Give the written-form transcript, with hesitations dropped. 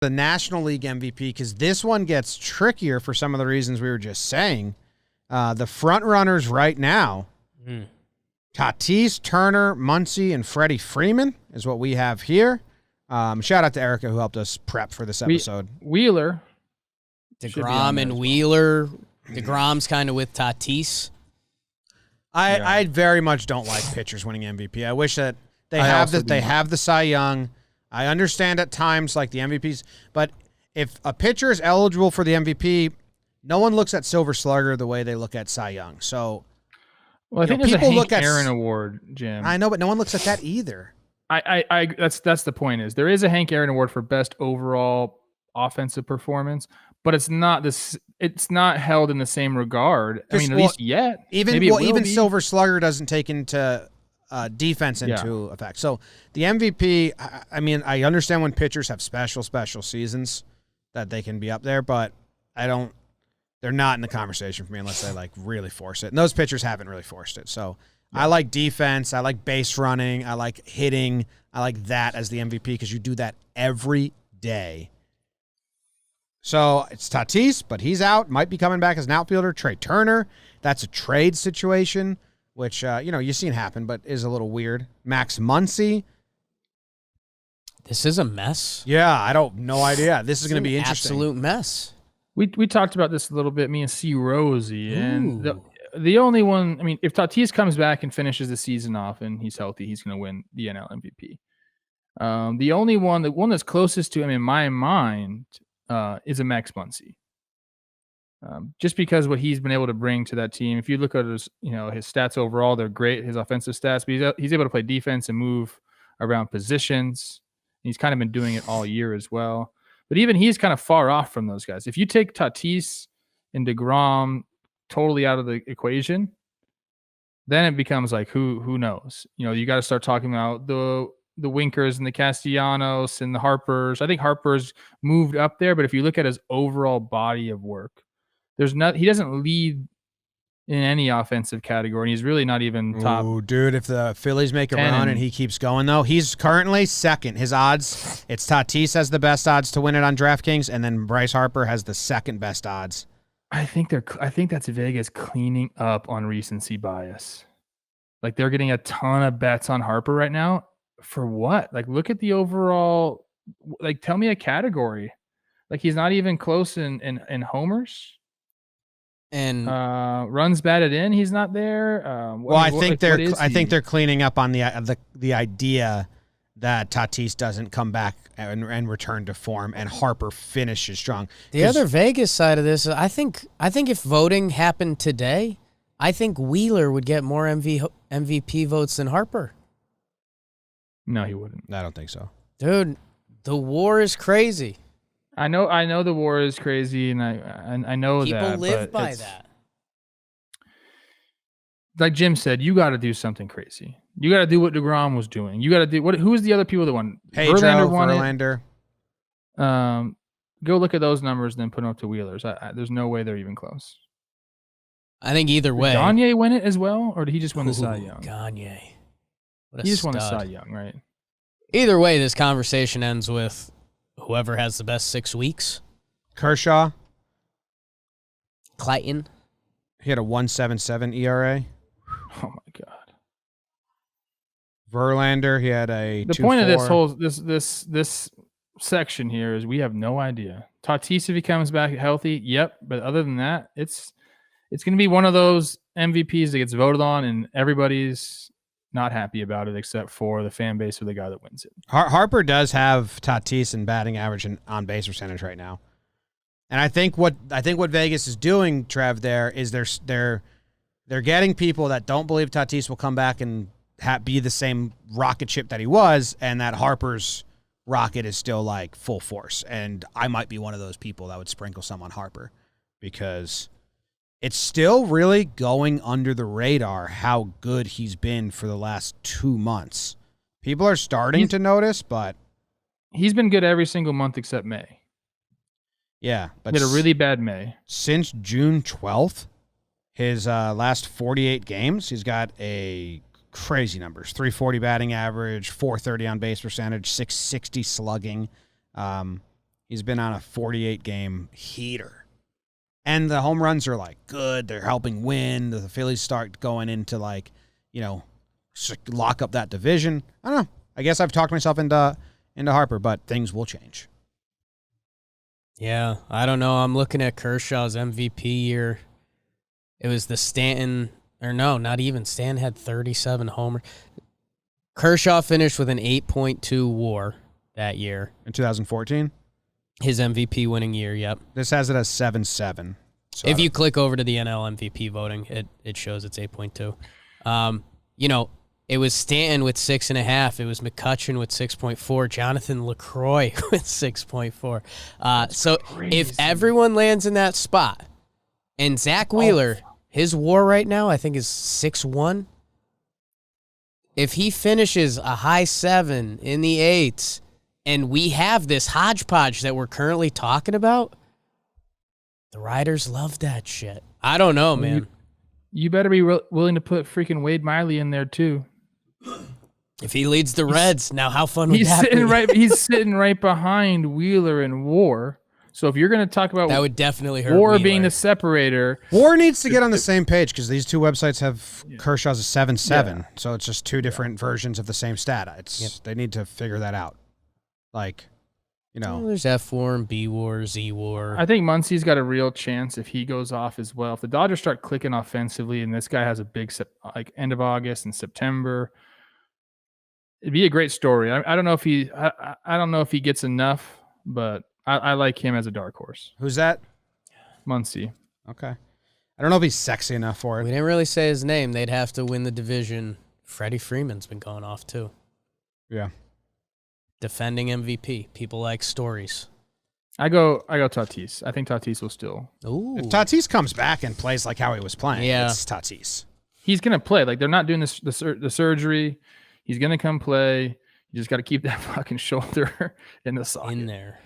the National League MVP, because this one gets trickier for some of the reasons we were just saying. The front runners right now, Tatis, Turner, Muncy, and Freddie Freeman is what we have here. Shout out to Erica who helped us prep for this episode. Wheeler. DeGrom and Wheeler. DeGrom's kind of with Tatis. I very much don't like pitchers winning MVP. I wish that they have the Cy Young. I understand at times like the MVPs, but if a pitcher is eligible for the MVP, no one looks at Silver Slugger the way they look at Cy Young. So, well, I think there's a Hank Aaron Award, Jim. I know, but no one looks at that either. That's the point. Is there is a Hank Aaron Award for best overall offensive performance, but it's not this. It's not held in the same regard. I mean, at least yet. Even Silver Slugger doesn't take into defense into effect. So the MVP. I mean, I understand when pitchers have special seasons that they can be up there, but I don't. They're not in the conversation for me unless they like really force it. And those pitchers haven't really forced it. So I like defense. I like base running. I like hitting. I like that as the MVP because you do that every day. So it's Tatis, but he's out. Might be coming back as an outfielder. Trey Turner. That's a trade situation, which, you've seen happen, but is a little weird. Max Muncy. This is a mess. Yeah, no idea. This is going to be interesting. Absolute mess. We talked about this a little bit, me and C. Rosie, and the only one, I mean, if Tatis comes back and finishes the season off and he's healthy, he's going to win the NL MVP. The only one, the one that's closest to him in my mind is a Max Muncy. Just because what he's been able to bring to that team. If you look at his stats overall, they're great, his offensive stats, but he's able to play defense and move around positions. He's kind of been doing it all year as well. But even he's kind of far off from those guys. If you take Tatis and DeGrom totally out of the equation, then it becomes like who knows? You got to start talking about the Winkers and the Castellanos and the Harpers. I think Harper's moved up there, but if you look at his overall body of work, he doesn't lead in any offensive category. He's really not even top. Oh, dude, if the Phillies make a run and he keeps going, though, he's currently second. His odds, it's Tatis has the best odds to win it on DraftKings, and then Bryce Harper has the second best odds. I think that's Vegas cleaning up on recency bias. Like they're getting a ton of bets on Harper right now. For what? Like look at the overall. Like tell me a category. Like he's not even close in homers. And runs batted in, he's not there. I think they're cleaning up on the idea that Tatis doesn't come back and return to form, and Harper finishes strong. The other Vegas side of this, I think if voting happened today, I think Wheeler would get more MVP votes than Harper. No, he wouldn't. I don't think so, dude. The war is crazy. I know the war is crazy, and I know people that. Live by that. Like Jim said, you got to do something crazy. You got to do what DeGrom was doing. You got to do what? Who's the other people that won? Verlander. Go look at those numbers, and then put them up to Wheeler's. There's no way they're even close. I think either way. Did Gagne win it as well, or did he just win the Cy Young? Gagne. He just won the Cy Young, right? Either way, this conversation ends with whoever has the best 6 weeks. Kershaw. Clayton. He had a 1.77 ERA. Oh my God. Verlander, he had a 2.4. The point of this whole this section here is we have no idea. Tatis, if he comes back healthy, yep. But other than that, it's going to be one of those MVPs that gets voted on, and everybody's not happy about it except for the fan base or the guy that wins it. Harper does have Tatis in batting average and on base percentage right now. And I think what Vegas is doing, Trev, there is they're getting people that don't believe Tatis will come back and be the same rocket ship that he was, and that Harper's rocket is still like full force. And I might be one of those people that would sprinkle some on Harper because it's still really going under the radar how good he's been for the last 2 months. People are starting to notice, but he's been good every single month except May. Yeah, but he had a really bad May. Since June 12th, his last 48 games, he's got a crazy numbers: 340 batting average, 430 on base percentage, 660 slugging. He's been on a 48-game heater. And the home runs are, like, good. They're helping win. The Phillies start going into, like, lock up that division. I don't know. I guess I've talked myself into Harper, but things will change. Yeah, I don't know. I'm looking at Kershaw's MVP year. It was the Stanton, or no, not even. Stanton had 37 homers. Kershaw finished with an 8.2 WAR that year. In 2014? His MVP winning year, yep. This has it as 7.7. So if you click over to the NL MVP voting, it shows it's 8.2. It was Stanton with 6.5. It was McCutchen with 6.4. Jonathan LaCroix with 6.4. So crazy. If everyone lands in that spot, and Zach Wheeler, his WAR right now I think is 6.1. If he finishes a high 7 in the 8s, and we have this hodgepodge that we're currently talking about, the Riders love that shit. I don't know, man. You better be willing to put freaking Wade Miley in there too. If he leads the Reds, now how fun would that be? He's sitting right behind Wheeler and WAR. So if you're going to talk about that would definitely hurt WAR Wheeler. being the separator. WAR needs to get on the same page because these two websites have Kershaw's a 7.7. Yeah. So it's just two different versions of the same stat. They need to figure that out. Like, Well, there's F WAR and B WAR, Z WAR. I think Muncy's got a real chance if he goes off as well. If the Dodgers start clicking offensively and this guy has a big end of August and September, it'd be a great story. I don't know if I don't know if he gets enough, but I like him as a dark horse. Who's that? Muncy. Okay. I don't know if he's sexy enough for it. We didn't really say his name. They'd have to win the division. Freddie Freeman's been going off too. Yeah. Defending MVP. People like stories. I go Tatis. I think Tatis will still. Ooh. If Tatis comes back and plays like how he was playing, it's Tatis. He's going to play. Like, they're not doing the surgery. He's going to come play. You just got to keep that fucking shoulder in the socket. In there.